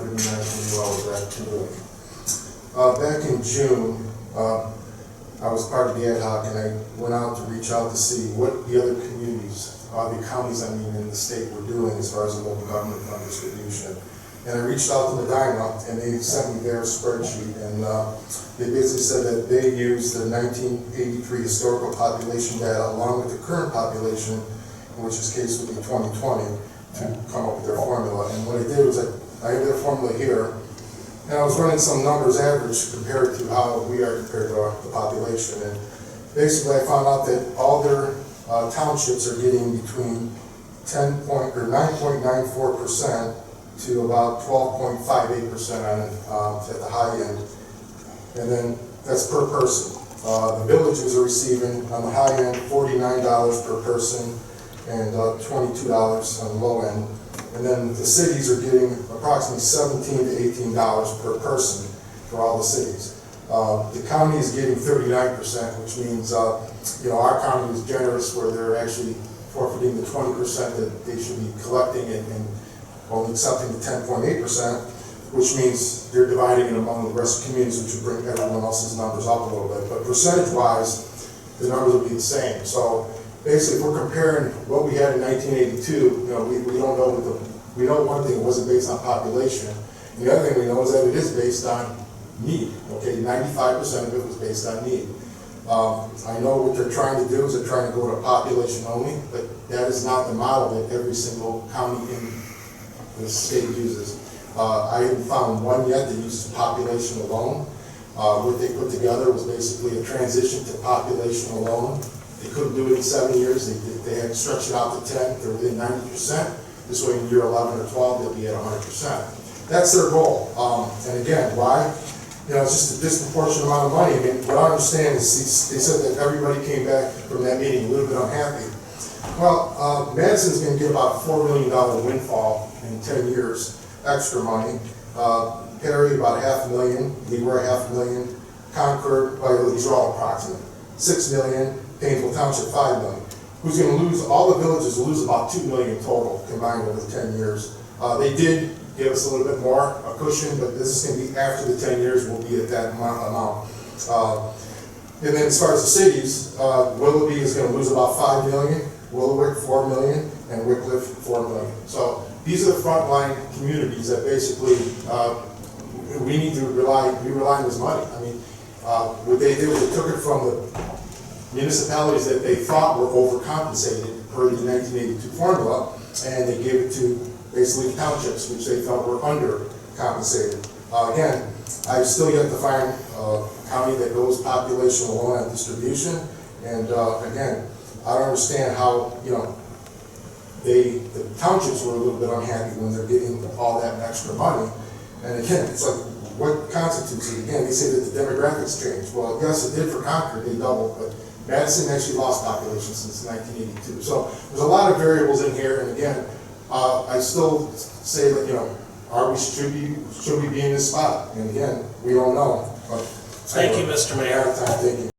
39 when I was at Timberlake. Back in June, I was part of the ad hoc, and I went out to reach out to see what the other communities, the counties in the state were doing as far as the local government fund distribution. And I reached out to Medina, and they sent me their spreadsheet, and they basically said that they used the 1983 historical population data along with the current population, in which this case would be 2020, to come up with their formula. And what I did was I have their formula here, and I was running some numbers average compared to how we are compared to the population. And basically I found out that all their townships are getting between 9.94% to about 12.58% at the high end. And then that's per person. The villages are receiving on the high end $49 per person and $22 on the low end. And then the cities are getting approximately $17 to $18 per person for all the cities. The county is getting 39%, which means our county is generous where they're actually forfeiting the 20% that they should be collecting and only accepting the 10.8%, which means they're dividing it among the rest of the communities, which would bring everyone else's numbers up a little bit. But percentage-wise, the numbers will be the same. So basically, if we're comparing what we had in 1982, we don't know we know one thing, it wasn't based on population. And the other thing we know is that it is based on need. Okay, 95% of it was based on need. I know what they're trying to do is they're trying to go to population only, but that is not the model that every single county in the state uses. I haven't found one yet that uses population alone. What they put together was basically a transition to population alone. They couldn't do it in 7 years. They had to stretch it out to 10. They're within 90%. This way in year 11 or 12, they'll be at 100%. That's their goal. And again, why? It's just a disproportionate amount of money. I mean, what I understand is they said that everybody came back from that meeting a little bit unhappy. Well, Madison's going to get about a $4 million windfall in 10 years, extra money. Perry, about $500,000. Leroy, $500,000. Concord, these are all approximate. $6 million. Painesville Township, $5 million. Who's going to lose? All the villages will lose about $2 million total combined over the 10 years. They did give us a little bit more, a cushion, but this is going to be after the 10 years, we'll be at that amount. And then as far as the cities, Willoughby is going to lose about $5 million, Willowick $4 million, and Wickliffe $4 million. So these are the frontline communities that basically we need to rely on this money. I mean, what they did was they took it from the municipalities that they thought were overcompensated per the 1982 formula, and they gave it to basically townships, which they felt were undercompensated. Again, I've still yet to find a county that goes population alone on distribution, and again, I don't understand how, the townships were a little bit unhappy when they're getting all that extra money. And again, it's like, what constitutes it? Again, they say that the demographics changed. Well, yes, it did for Concord, they doubled, but Madison actually lost population since 1982. So there's a lot of variables in here, and again, I still say that, should we be in this spot? And again, we don't know. But thank you, Mr. Mayor. Thank you.